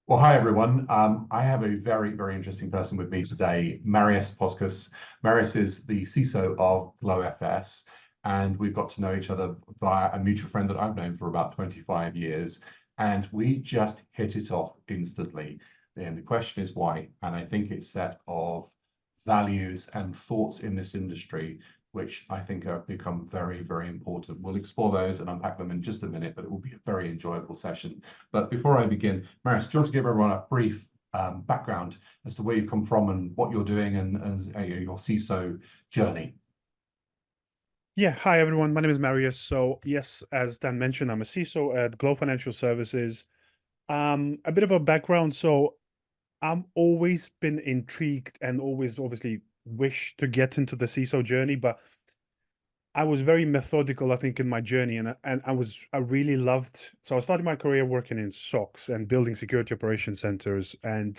Well, hi everyone. I have a very, very interesting person with me today, Marius Poskus. Marius is the CISO of GlowFS, and we've got to know each other via a mutual friend that I've known for about 25 years, and we just hit it off instantly. And the question is why? And I think it's a set of values and thoughts in this industry which I think have become very, very important. We'll explore those and unpack them in just a minute, but it will be a very enjoyable session. But before I begin, Marius, do you want to give everyone a brief background as to where you come from and what you're doing and your CISO journey? Yeah, hi everyone. My name is Marius. So yes, as Dan mentioned, I'm a CISO at Glow Financial Services. A bit of a background. So I'm always been intrigued and always obviously wish to get into the CISO journey, but I was very methodical, I think, in my journey, and I really loved. So I started my career working in SOCs and building security operation centers, and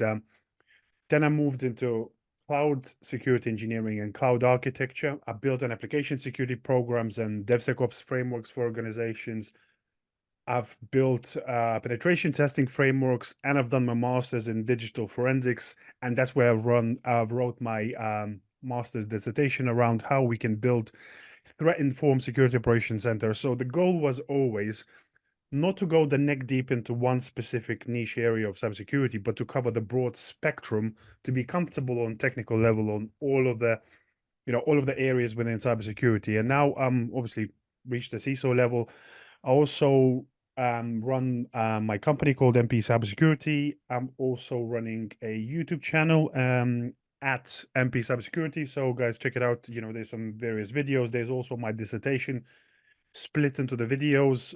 then I moved into cloud security engineering and cloud architecture. I built an application security programs and DevSecOps frameworks for organizations. I've built penetration testing frameworks, and I've done my master's in digital forensics. And that's where I've wrote my master's dissertation around how we can build threat-informed security operations center. So the goal was always not to go the neck deep into one specific niche area of cybersecurity, but to cover the broad spectrum, to be comfortable on technical level on all of the areas within cybersecurity. And now I'm obviously reached the CISO level. I also run my company called MP Cybersecurity. I'm also running a YouTube channel at MP Cybersecurity. So guys, check it out. There's some various videos. There's also my dissertation split into the videos.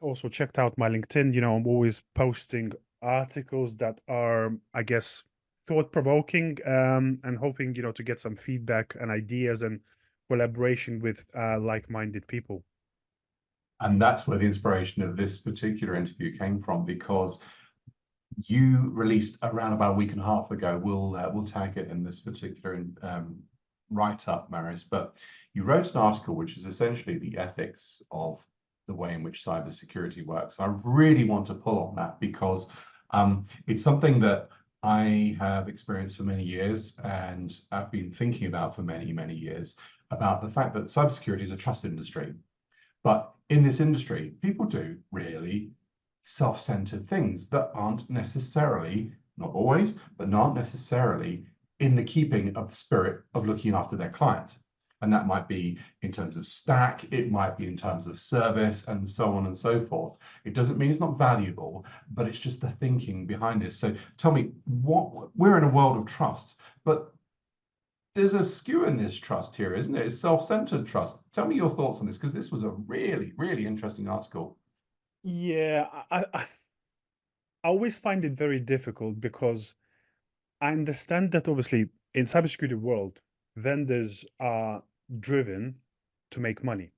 Also checked out my LinkedIn. I'm always posting articles that are, I guess, thought-provoking, and hoping, to get some feedback and ideas and collaboration with like-minded people. And that's where the inspiration of this particular interview came from, because you released around about a week and a half ago. We'll tag it in this particular write-up, Marius. But you wrote an article which is essentially the ethics of the way in which cybersecurity works. I really want to pull on that because it's something that I have experienced for many years, and I've been thinking about for many, many years about the fact that cybersecurity is a trust industry. But in this industry, people do really self-centered things that aren't necessarily, not always, but not necessarily in the keeping of the spirit of looking after their client. And that might be in terms of stack, it might be in terms of service, and so on and so forth. It doesn't mean it's not valuable, but it's just the thinking behind this. So tell me, we're in a world of trust, but there's a skew in this trust here, isn't it? It's self-centered trust. Tell me your thoughts on this, because this was a really, really interesting article. Yeah, I always find it very difficult because I understand that obviously in cybersecurity world, vendors are driven to make money.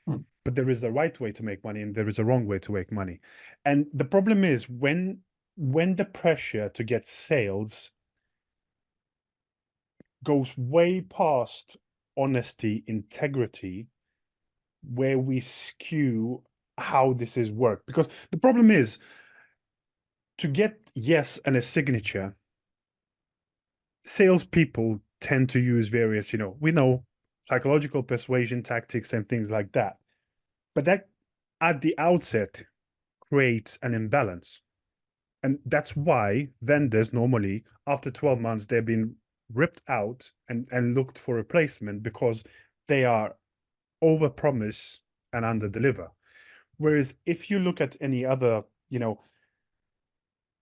Hmm. But there is the right way to make money and there is a wrong way to make money. And the problem is when the pressure to get sales goes way past honesty, integrity, where we skew how this is worked. Because the problem is to get yes and a signature, salespeople tend to use various, we know psychological persuasion tactics and things like that. But that at the outset creates an imbalance. And that's why vendors normally, after 12 months, they've been ripped out and looked for replacement because they are over-promise and under-deliver. Whereas if you look at any other,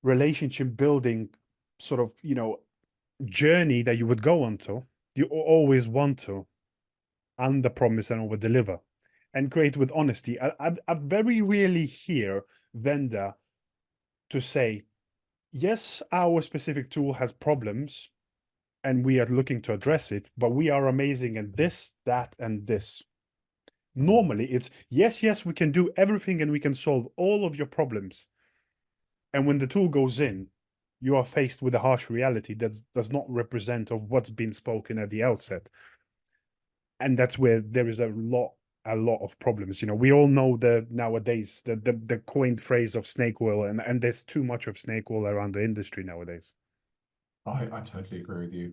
relationship building sort of, journey that you would go on to, you always want to under-promise and over-deliver and create with honesty. I very rarely hear vendor to say, yes, our specific tool has problems and we are looking to address it, but we are amazing at this, that, and this. Normally it's, yes, we can do everything and we can solve all of your problems. And when the tool goes in, you are faced with a harsh reality that does not represent of what's been spoken at the outset. And that's where there is a lot a lot of problems. We all know the nowadays the coined phrase of snake oil, and there's too much of snake oil around the industry nowadays. I totally agree with you.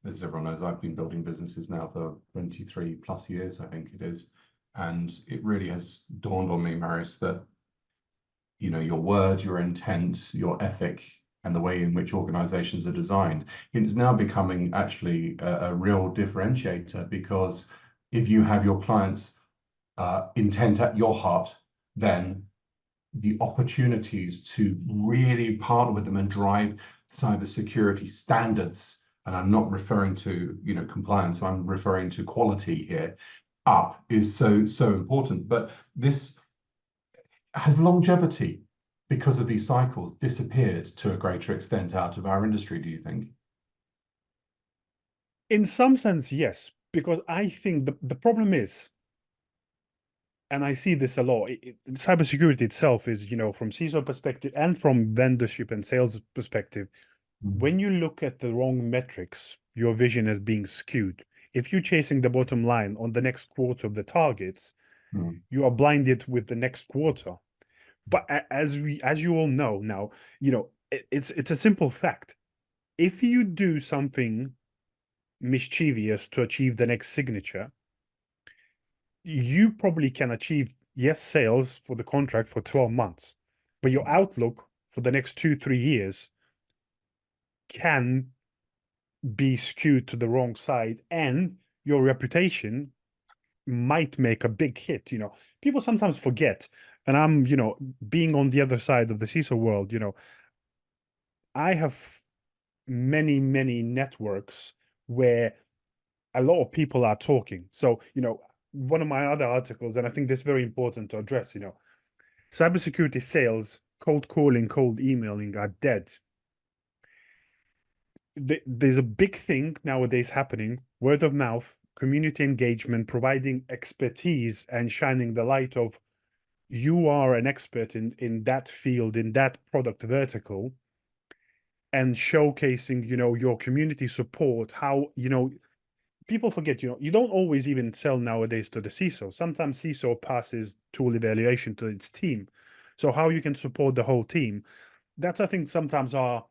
As everyone knows, I've been building businesses now for 23 plus years, I think it is. And it really has dawned on me, Marius, that your word, your intent, your ethic, and the way in which organizations are designed, it is now becoming actually a real differentiator, because if you have your clients' intent at your heart, then the opportunities to really partner with them and drive cybersecurity standards, and I'm not referring to compliance, I'm referring to quality here, up, is so important. But this has longevity, because of these cycles, disappeared to a greater extent out of our industry, do you think? In some sense, yes, because I think the problem is, and I see this a lot, cybersecurity itself is, from CISO perspective and from vendorship and sales perspective, when you look at the wrong metrics, your vision is being skewed. If you're chasing the bottom line on the next quarter of the targets, you are blinded with the next quarter. But as you all know now, it's a simple fact. If you do something mischievous to achieve the next signature, you probably can achieve, yes, sales for the contract for 12 months, but your outlook for the next 2-3 years can be skewed to the wrong side, and your reputation might make a big hit. People sometimes forget, and I'm, being on the other side of the CISO world, I have many, many networks where a lot of people are talking. So, one of my other articles, and I think this is very important to address, cybersecurity sales, cold calling, cold emailing are dead. There's a big thing nowadays happening, word of mouth, community engagement, providing expertise and shining the light of, you are an expert in that field, in that product vertical, and showcasing, your community support, how, people forget, you don't always even sell nowadays to the CISO. Sometimes CISO passes tool evaluation to its team. So how you can support the whole team, that's, I think, sometimes are,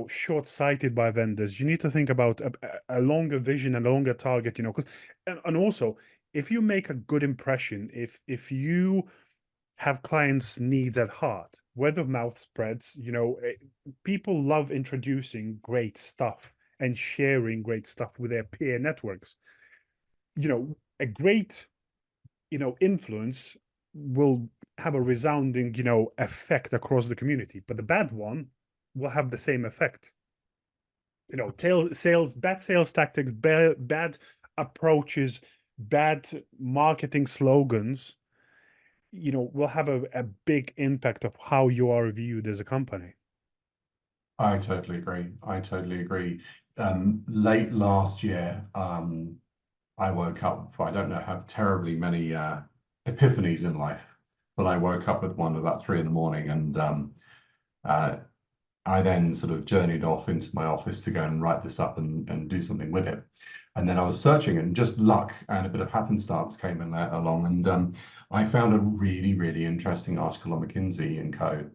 short-sighted by vendors. You need to think about a longer vision and a longer target, because, and also, if you make a good impression, if you have clients' needs at heart, word of mouth spreads, people love introducing great stuff and sharing great stuff with their peer networks. A great, influence will have a resounding, effect across the community, but the bad one will have the same effect. Bad sales tactics, bad approaches, bad marketing slogans, will have a big impact of how you are viewed as a company. I totally agree. I totally agree. Late last year, I woke up, I don't know, have terribly many epiphanies in life, but I woke up with one about 3 a.m, and I then sort of journeyed off into my office to go and write this up and do something with it. And then I was searching, and just luck and a bit of happenstance came in there along. And I found a really, really interesting article on McKinsey & Co.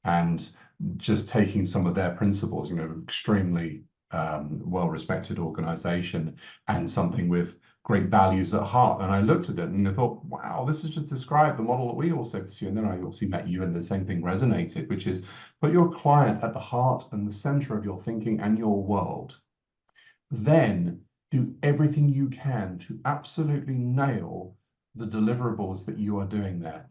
And just taking some of their principles, extremely well-respected organization and something with great values at heart. And I looked at it and I thought, wow, this is just described the model that we also pursue. And then I obviously met you, and the same thing resonated, which is put your client at the heart and the center of your thinking and your world. Then do everything you can to absolutely nail the deliverables that you are doing there.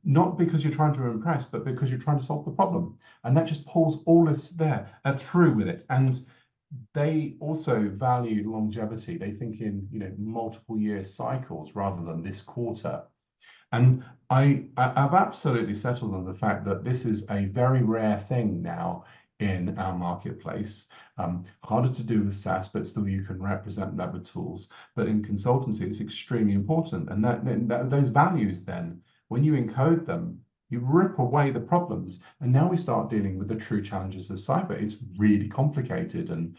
Not because you're trying to impress, but because you're trying to solve the problem. And that just pulls all this there through with it. And they also value longevity. They think in multiple year cycles rather than this quarter. And I've absolutely settled on the fact that this is a very rare thing now in our marketplace. Harder to do with SaaS, but still you can represent that with tools. But in consultancy, it's extremely important. And that those values then, when you encode them, you rip away the problems. And now we start dealing with the true challenges of cyber. It's really complicated. And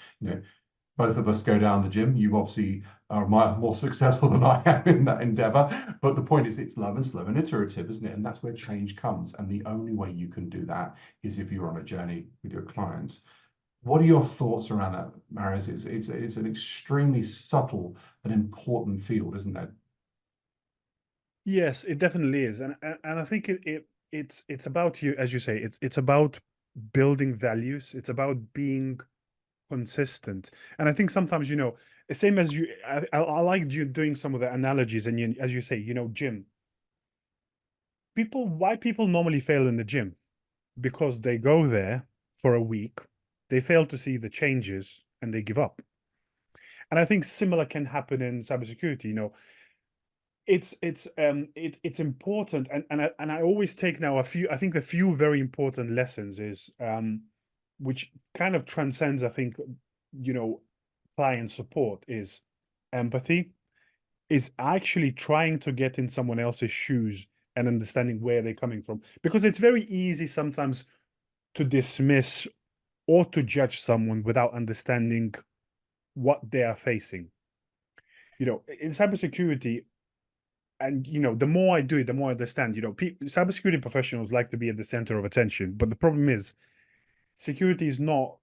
both of us go down the gym. You obviously are more successful than I am in that endeavor. But the point is, it's low and slow and iterative, isn't it? And that's where change comes. And the only way you can do that is if you're on a journey with your client. What are your thoughts around that, Marius? It's an extremely subtle and important field, isn't it? Yes, it definitely is, and I think it's about you, as you say, it's about building values. It's about being consistent, and I think sometimes same as you. I like you doing some of the analogies, and as you say, gym. Why people normally fail in the gym? Because they go there for a week, they fail to see the changes, and they give up. And I think similar can happen in cybersecurity. It's important, and I always take now I think a few very important lessons is which kind of transcends, I think, client support, is empathy, is actually trying to get in someone else's shoes and understanding where they're coming from, because it's very easy sometimes to dismiss or to judge someone without understanding what they are facing. In cybersecurity, and the more I do it, the more I understand. Cybersecurity professionals like to be at the center of attention, but the problem is, security is not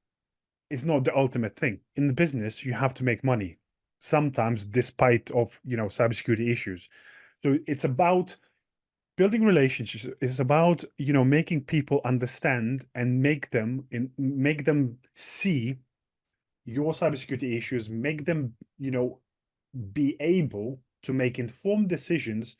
the ultimate thing. In the business, you have to make money, sometimes despite of cybersecurity issues. So it's about building relationships. It's about making people understand and make them see your cybersecurity issues, make them be able to make informed decisions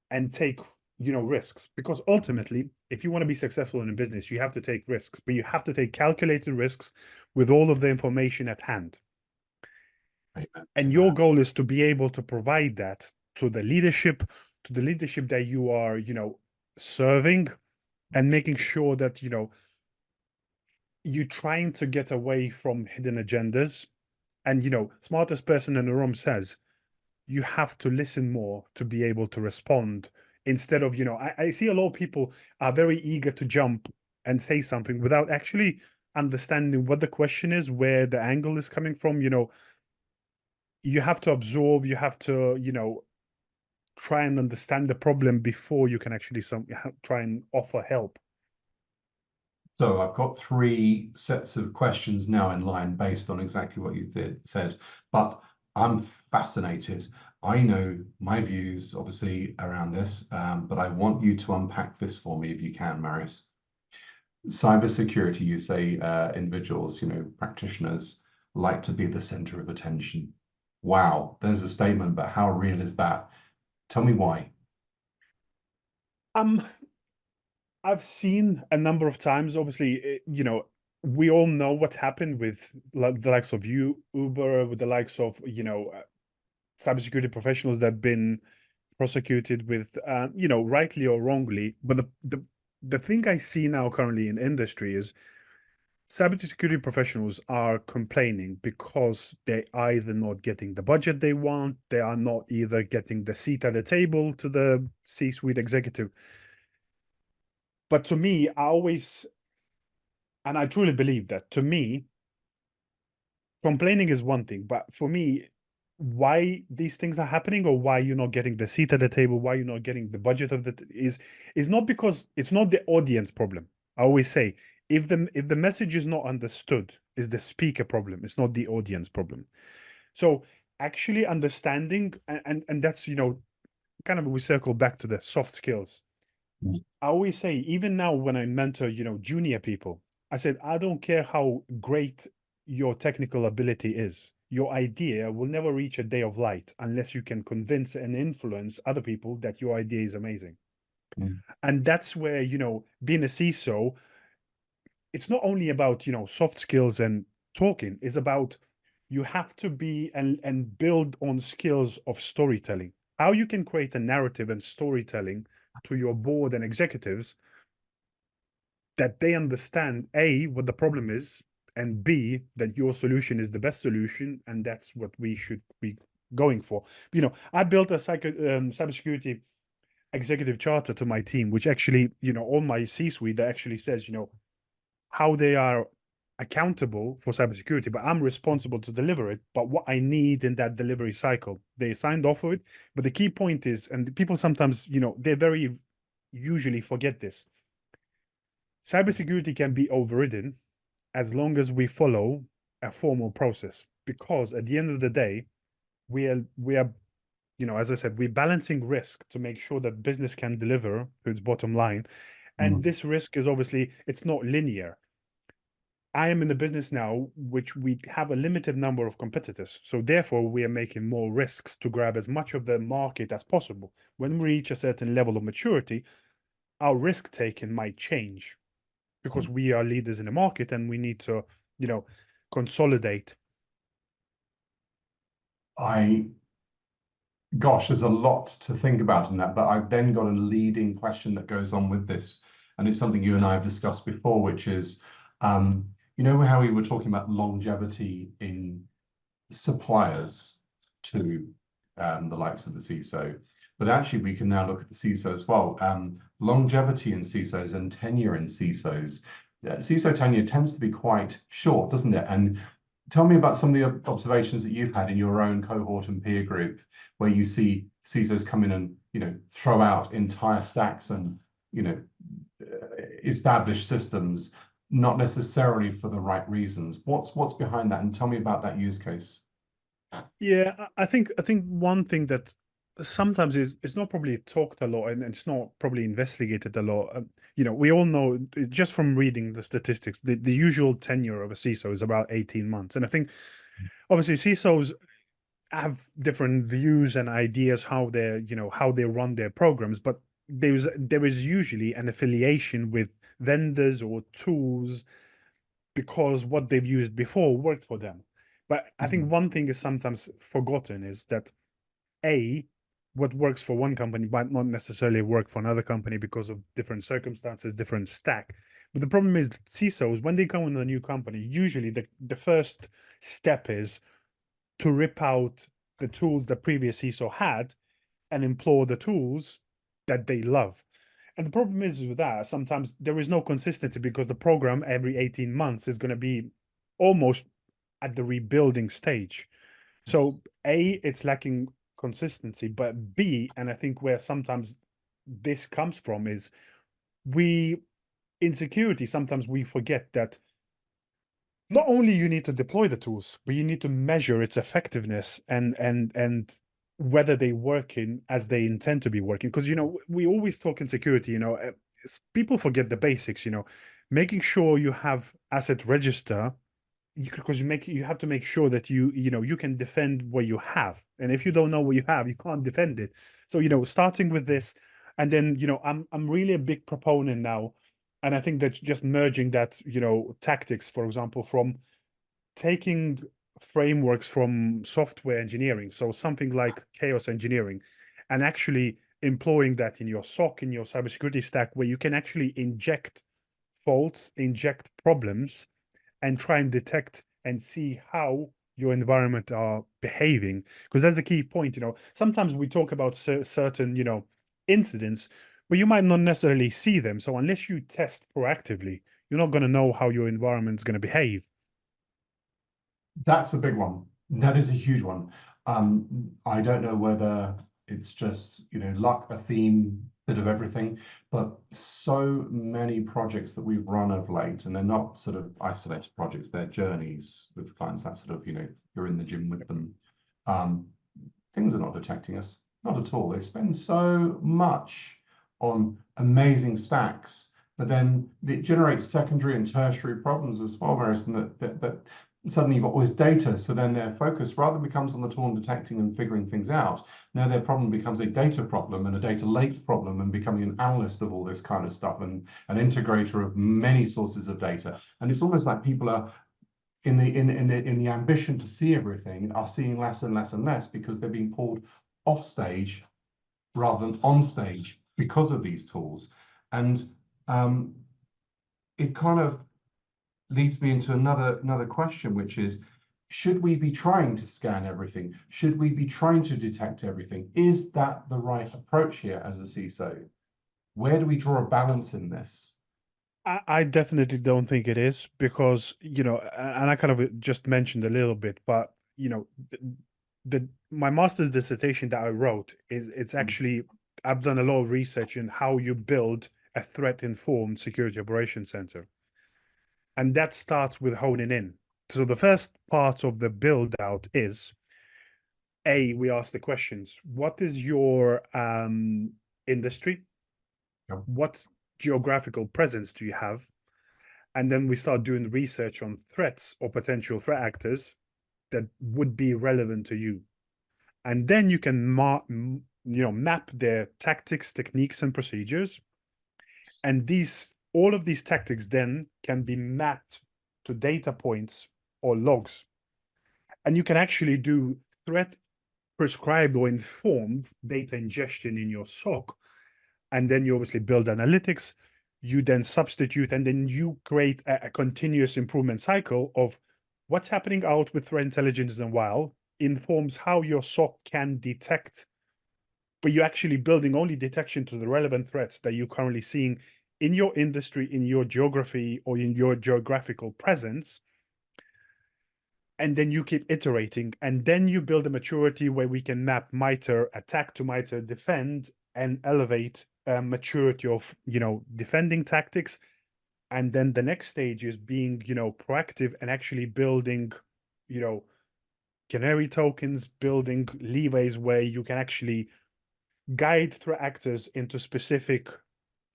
and take risks, because ultimately, if you want to be successful in a business, you have to take risks, but you have to take calculated risks with all of the information at hand. Amen to And your that. goal is to be able to provide that to the leadership that you are serving, and making sure that you're trying to get away from hidden agendas. And smartest person in the room says you have to listen more to be able to respond, instead of I see a lot of people are very eager to jump and say something without actually understanding what the question is, where the angle is coming from. You have to absorb, you have to try and understand the problem before you can actually try and offer help. So I've got three sets of questions now in line based on exactly what you said, but I'm fascinated. I know my views, obviously, around this, but I want you to unpack this for me if you can, Marius. Cybersecurity, you say individuals, practitioners like to be the center of attention. Wow, there's a statement, but how real is that? Tell me why. um I've seen a number of times, obviously, we all know what happened with like the likes of Uber, with the likes of cybersecurity professionals that have been prosecuted with rightly or wrongly. But the thing I see now currently in industry is cybersecurity professionals are complaining because they're either not getting the budget they want, they are not either getting the seat at the table to the C-suite executive. But to me, and I truly believe that, to me, complaining is one thing, but for me, why these things are happening, or why you're not getting the seat at the table, why you're not getting the budget of is not because it's not the audience problem. I always say, if the message is not understood, is the speaker problem. It's not the audience problem. So actually understanding, and that's kind of, we circle back to the soft skills. Mm. I always say, even now when I mentor, junior people, I said, I don't care how great your technical ability is. Your idea will never reach a day of light unless you can convince and influence other people that your idea is amazing. Mm. And that's where, being a CISO, it's not only about, soft skills and talking, it's about, you have to be and build on skills of storytelling. How you can create a narrative and storytelling to your board and executives, that they understand A, what the problem is, and B, that your solution is the best solution, and that's what we should be going for. I built a cybersecurity executive charter to my team, which actually, on my C-suite, that actually says, how they are accountable for cybersecurity, but I'm responsible to deliver it. But what I need in that delivery cycle, they signed off for it. But the key point is, and people sometimes, they very usually forget this. Cybersecurity can be overridden as long as we follow a formal process, because at the end of the day, we are as I said, we're balancing risk to make sure that business can deliver to its bottom line. And this risk is obviously, it's not linear. I am in the business now, which we have a limited number of competitors. So therefore, we are making more risks to grab as much of the market as possible. When we reach a certain level of maturity, our risk taking might change because we are leaders in the market and we need to, consolidate. Gosh, there's a lot to think about in that, but I've then got a leading question that goes on with this, and it's something you and I have discussed before, which is, how we were talking about longevity in suppliers to the likes of the CISO, but actually we can now look at the CISO as well. Longevity in CISOs and tenure in CISOs. CISO tenure tends to be quite short, doesn't it? And tell me about some of the observations that you've had in your own cohort and peer group, where you see CISOs come in and throw out entire stacks and establish systems, not necessarily for the right reasons. What's behind that? And tell me about that use case. Yeah, I think one thing that sometimes is not probably talked a lot and it's not probably investigated a lot. We all know just from reading the statistics, the usual tenure of a CISO is about 18 months. And I think obviously CISOs have different views and ideas how they run their programs, but there is usually an affiliation with vendors or tools because what they've used before worked for them. But I think one thing is sometimes forgotten is that what works for one company might not necessarily work for another company because of different circumstances, different stack. But the problem is that CISOs, when they come in a new company, usually the first step is to rip out the tools that previous CISO had and employ the tools that they love. And the problem is with that, sometimes there is no consistency because the program every 18 months is going to be almost at the rebuilding stage. So it's lacking consistency, but B, and I think where sometimes this comes from is in security, sometimes we forget that not only you need to deploy the tools, but you need to measure its effectiveness and whether they working as they intend to be working. Because we always talk in security, people forget the basics, making sure you have asset register, because you have to make sure that you can defend what you have. And if you don't know what you have, you can't defend it. So starting with this, and then I'm really a big proponent now. And I think that just merging that, tactics, for example, from taking frameworks from software engineering, so something like chaos engineering, and actually employing that in your SOC, in your cybersecurity stack, where you can actually inject faults, inject problems, and try and detect and see how your environment are behaving. Because that's the key point. Sometimes we talk about certain, incidents, but you might not necessarily see them. So unless you test proactively, you're not going to know how your environment's going to behave. That's a big one. That is a huge one. I don't know whether it's just, luck, a theme, bit of everything, but so many projects that we've run of late, and they're not sort of isolated projects, they're journeys with clients that sort of, you're in the gym with them. Things are not detecting us, not at all. They spend so much on amazing stacks, but then it generates secondary and tertiary problems as well, Marius, and that suddenly you've got all this data, so then their focus rather becomes on the tool and detecting and figuring things out. Now their problem becomes a data problem and a data lake problem, and becoming an analyst of all this kind of stuff and an integrator of many sources of data. And it's almost like people are in the ambition to see everything are seeing less and less and less because they're being pulled off stage rather than on stage because of these tools. And it kind of leads me into another question, which is, should we be trying to scan everything? Should we be trying to detect everything? Is that the right approach here as a CISO? Where do we draw a balance in this? I definitely don't think it is because, and I kind of just mentioned a little bit, but, my master's dissertation that I wrote it's Mm. actually, I've done a lot of research in how you build a threat-informed security operations center. And that starts with honing in. So the first part of the build out is we ask the questions. What is your industry? Yep. What geographical presence do you have? And then we start doing research on threats or potential threat actors that would be relevant to you. And then you can map their tactics, techniques, and procedures. And all of these tactics then can be mapped to data points or logs. And you can actually do threat prescribed or informed data ingestion in your SOC. And then you obviously build analytics, you then substitute, and then you create a continuous improvement cycle of what's happening out with threat intelligence and while informs how your SOC can detect, but you're actually building only detection to the relevant threats that you're currently seeing in your industry, in your geography, or in your geographical presence. And then you keep iterating, and then you build a maturity where we can map MITRE attack to MITRE defend and elevate maturity of defending tactics. And then the next stage is being proactive and actually building canary tokens, building leeways where you can actually guide threat actors into specific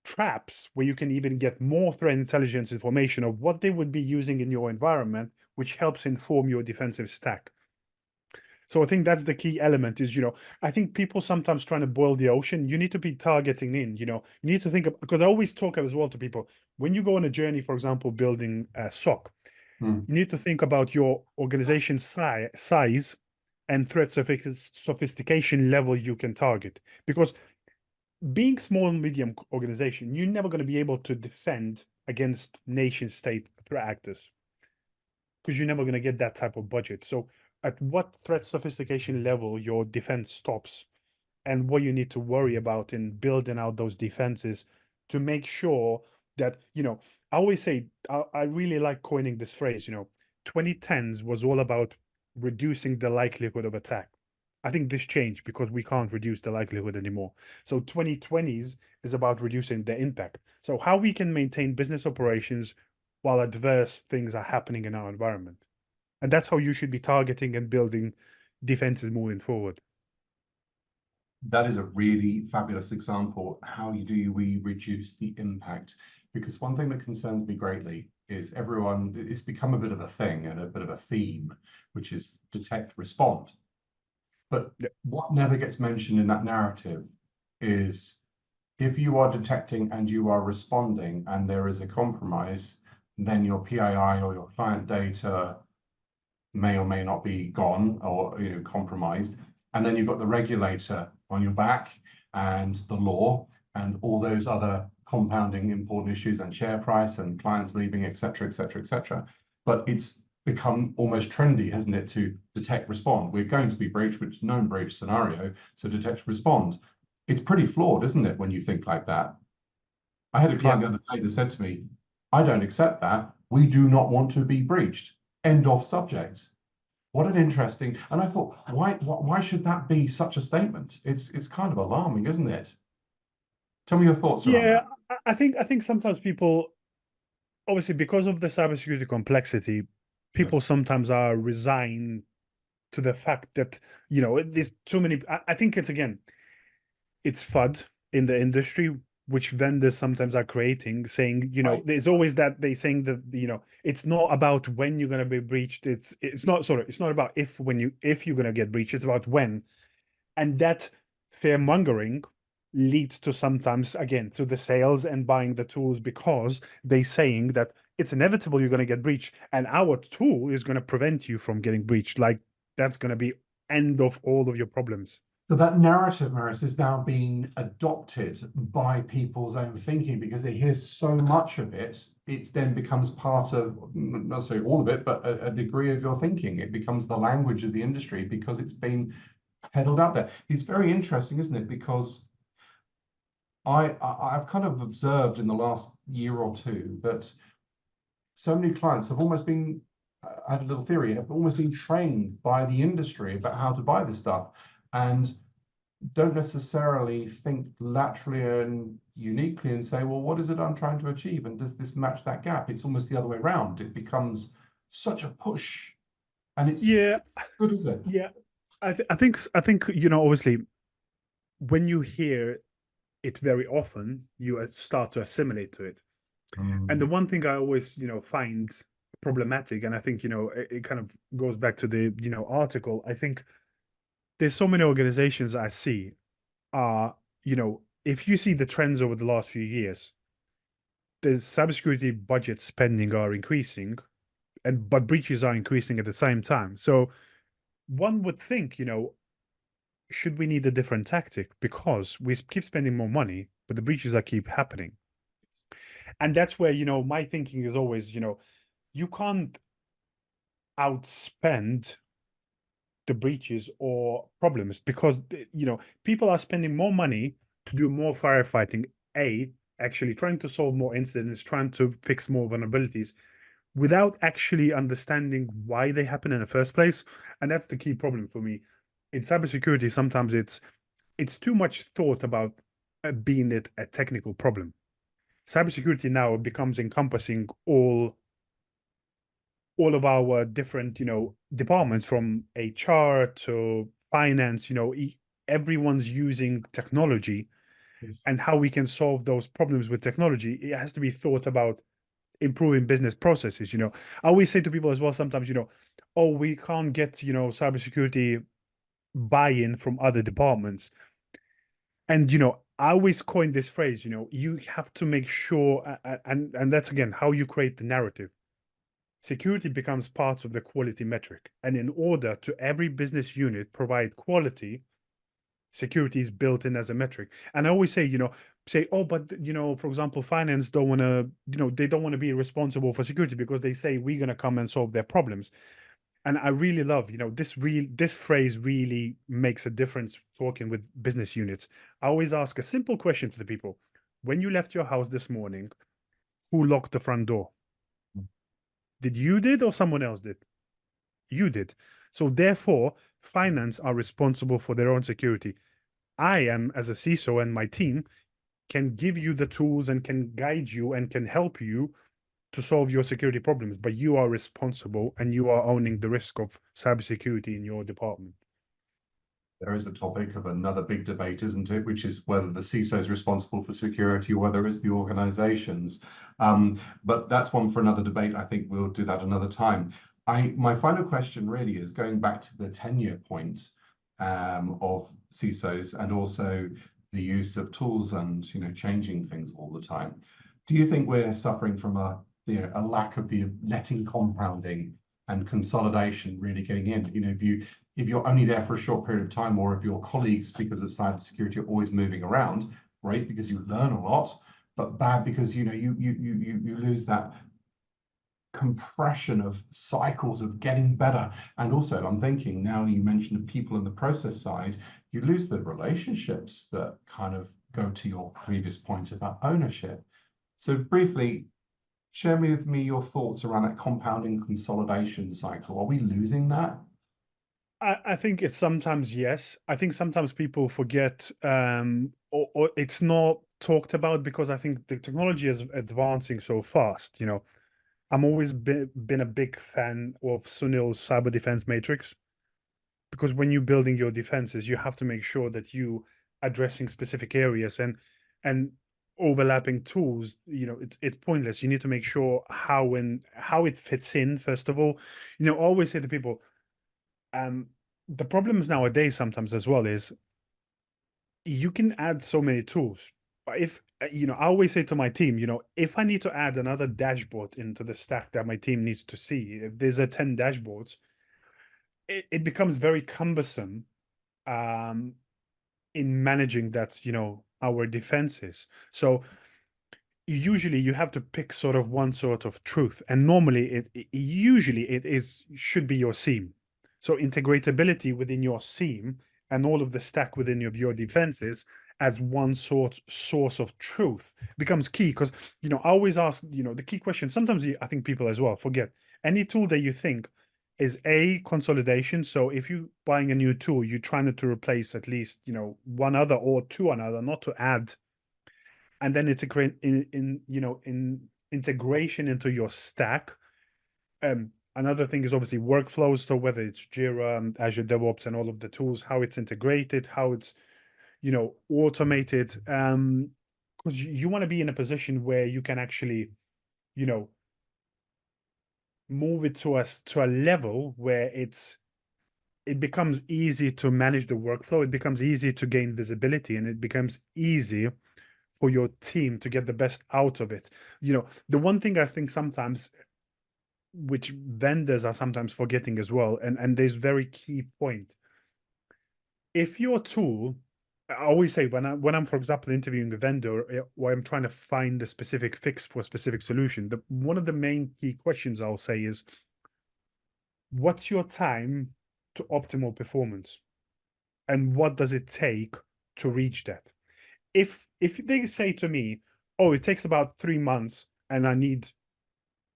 traps where you can even get more threat intelligence information of what they would be using in your environment, which helps inform your defensive stack. So I think that's the key element is, I think people sometimes trying to boil the ocean. You need to be targeting in, you need to think of, because I always talk as well to people, when you go on a journey, for example, building a SOC, Mm. you need to think about your organization size and threat sophistication level you can target. Because being small and medium organization, you're never going to be able to defend against nation state threat actors because you're never going to get that type of budget. So at what threat sophistication level your defense stops and what you need to worry about in building out those defenses to make sure that, I always say, I really like coining this phrase, 2010s was all about reducing the likelihood of attack. I think this changed because we can't reduce the likelihood anymore. So 2020s is about reducing the impact. So how we can maintain business operations while adverse things are happening in our environment. And that's how you should be targeting and building defenses moving forward. That is a really fabulous example. How do we reduce the impact? Because one thing that concerns me greatly is it's become a bit of a thing and a bit of a theme, which is detect, respond. But Yeah. what never gets mentioned in that narrative is if you are detecting and you are responding and there is a compromise, then your PII or your client data may or may not be gone or compromised. And then you've got the regulator on your back and the law and all those other compounding important issues and share price and clients leaving, et cetera, et cetera, et cetera. But it's become almost trendy, hasn't it, to detect, respond. We're going to be breached, which is known breach scenario, so detect, respond. It's pretty flawed, isn't it, when you think like that? I had a client the other day that said to me, I don't accept that. We do not want to be breached. End of subject. What an interesting, and I thought, why should that be such a statement? It's kind of alarming, isn't it? Tell me your thoughts around Yeah, that. I think sometimes people, obviously because of the cybersecurity complexity, people Yes. sometimes are resigned to the fact that, there's too many. I think it's FUD in the industry, which vendors sometimes are creating, saying, Right. there's always that they saying that, it's not about when you're going to be breached. It's not it's not about if you're going to get breached. It's about when. And that fear mongering leads to sometimes, again, to the sales and buying the tools because they saying that it's inevitable you're going to get breached and our tool is going to prevent you from getting breached. Like that's going to be end of all of your problems. So that narrative, Marius, is now being adopted by people's own thinking because they hear so much of it. It then becomes part of, not say all of it, but a degree of your thinking. It becomes the language of the industry because it's been peddled out there. It's very interesting, isn't it? Because I've kind of observed in the last year or two that so many clients have almost been, I had a little theory, have almost been trained by the industry about how to buy this stuff, and don't necessarily think laterally and uniquely and say, well, what is it I'm trying to achieve? And does this match that gap? It's almost the other way around. It becomes such a push, and Yeah, it's good, is it? yeah. I think obviously when you hear it very often, you start to assimilate to it. And the one thing I always find problematic, and I think it kind of goes back to the article. I think there's so many organizations I see are if you see the trends over the last few years, the cybersecurity budget spending are increasing, but breaches are increasing at the same time. So one would think, should we need a different tactic because we keep spending more money, but the breaches are keep happening. And that's where my thinking is always, you can't outspend the breaches or problems because people are spending more money to do more firefighting, actually trying to solve more incidents, trying to fix more vulnerabilities without actually understanding why they happen in the first place. And that's the key problem for me in cybersecurity. Sometimes it's too much thought about being it a technical problem. Cybersecurity now becomes encompassing all of our different departments, from HR to finance. Everyone's using technology, Yes. and how we can solve those problems with technology, it has to be thought about improving business processes. I always say to people as well sometimes, oh, we can't get cybersecurity buy-in from other departments. And I always coin this phrase, you have to make sure, and that's again how you create the narrative. Security becomes part of the quality metric. And in order to every business unit provide quality, security is built in as a metric. And I always say, oh, but for example, finance don't want to, they don't want to be responsible for security because they say we're going to come and solve their problems. And I really love, this phrase really makes a difference talking with business units. I always ask a simple question to the people. When you left your house this morning, who locked the front door? Did you did or someone else did? You did. So therefore, finance are responsible for their own security. I am, as a CISO, and my team can give you the tools and can guide you and can help you to solve your security problems, but you are responsible and you are owning the risk of cybersecurity in your department. There is a topic of another big debate, isn't it? Which is whether the CISO is responsible for security or whether it's the organizations. But that's one for another debate. I think we'll do that another time. My final question really is going back to the tenure point of CISOs and also the use of tools and changing things all the time. Do you think we're suffering from a lack of the letting compounding and consolidation really getting in? If you're only there for a short period of time, or if your colleagues, because of cybersecurity, are always moving around, great because you learn a lot, but bad because you lose that compression of cycles of getting better. And also, I'm thinking now you mentioned the people in the process side, you lose the relationships that kind of go to your previous point about ownership. So briefly, share with me your thoughts around that compounding consolidation cycle. Are we losing that? I think it's sometimes yes. I think sometimes people forget, or it's not talked about because I think the technology is advancing so fast. I'm always been a big fan of Sunil's cyber defense matrix, because when you're building your defenses, you have to make sure that you addressing specific areas, and overlapping tools, it's pointless. You need to make sure how it fits in, first of all. I always say to people, the problems nowadays sometimes as well is you can add so many tools. But if I always say to my team, if I need to add another dashboard into the stack that my team needs to see, if there's 10 dashboards, it becomes very cumbersome in managing that, our defenses. So usually you have to pick sort of one sort of truth, and normally it should be your SIEM. So integratability within your SIEM and all of the stack within your defenses as one source of truth becomes key. Because, I always ask, the key question, sometimes I think people as well forget, any tool that you think is a consolidation. So if you're buying a new tool, you're trying to replace at least, one other or two another, not to add. And then it's a great in integration into your stack. Another thing is obviously workflows. So whether it's Jira, Azure DevOps, and all of the tools, how it's integrated, how it's, automated. Because you want to be in a position where you can actually, move it to a level where it becomes easy to manage the workflow. It becomes easy to gain visibility, and it becomes easy for your team to get the best out of it. The one thing I think sometimes, which vendors are sometimes forgetting as well, and there's very key point. If your tool, I always say when I'm, for example, interviewing a vendor or I'm trying to find a specific fix for a specific solution, one of the main key questions I'll say is, what's your time to optimal performance? And what does it take to reach that? If they say to me, oh, it takes about 3 months and I need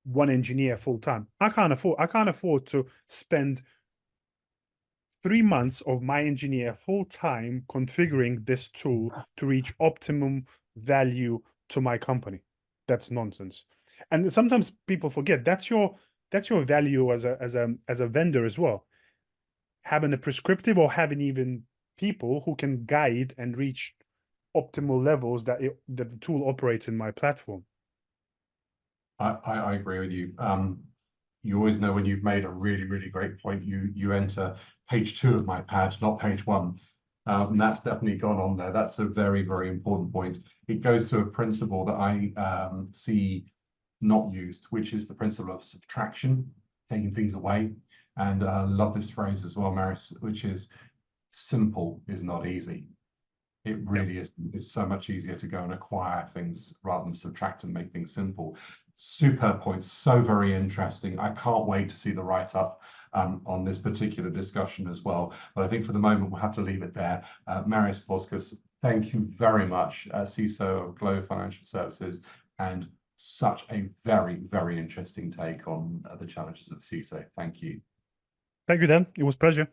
one engineer full time, I can't afford to spend 3 months of my engineer full time configuring this tool to reach optimum value to my company. That's nonsense. And sometimes people forget that's your value as a vendor as well. Having a prescriptive or having even people who can guide and reach optimal levels that the tool operates in my platform. I agree with you. You always know when you've made a really, really great point, you enter page 2 of my pad, not page 1. And that's definitely gone on there. That's a very, very important point. It goes to a principle that I see not used, which is the principle of subtraction, taking things away. And I love this phrase as well, Marius, which is simple is not easy. It really is. It's so much easier to go and acquire things rather than subtract and make things simple. Super points, so very interesting. I can't wait to see the write-up on this particular discussion as well. But I think for the moment, we'll have to leave it there. Marius Poskus, thank you very much, CISO of Globe Financial Services, and such a very, very interesting take on the challenges of CISO. Thank you. Thank you, Dan. It was a pleasure.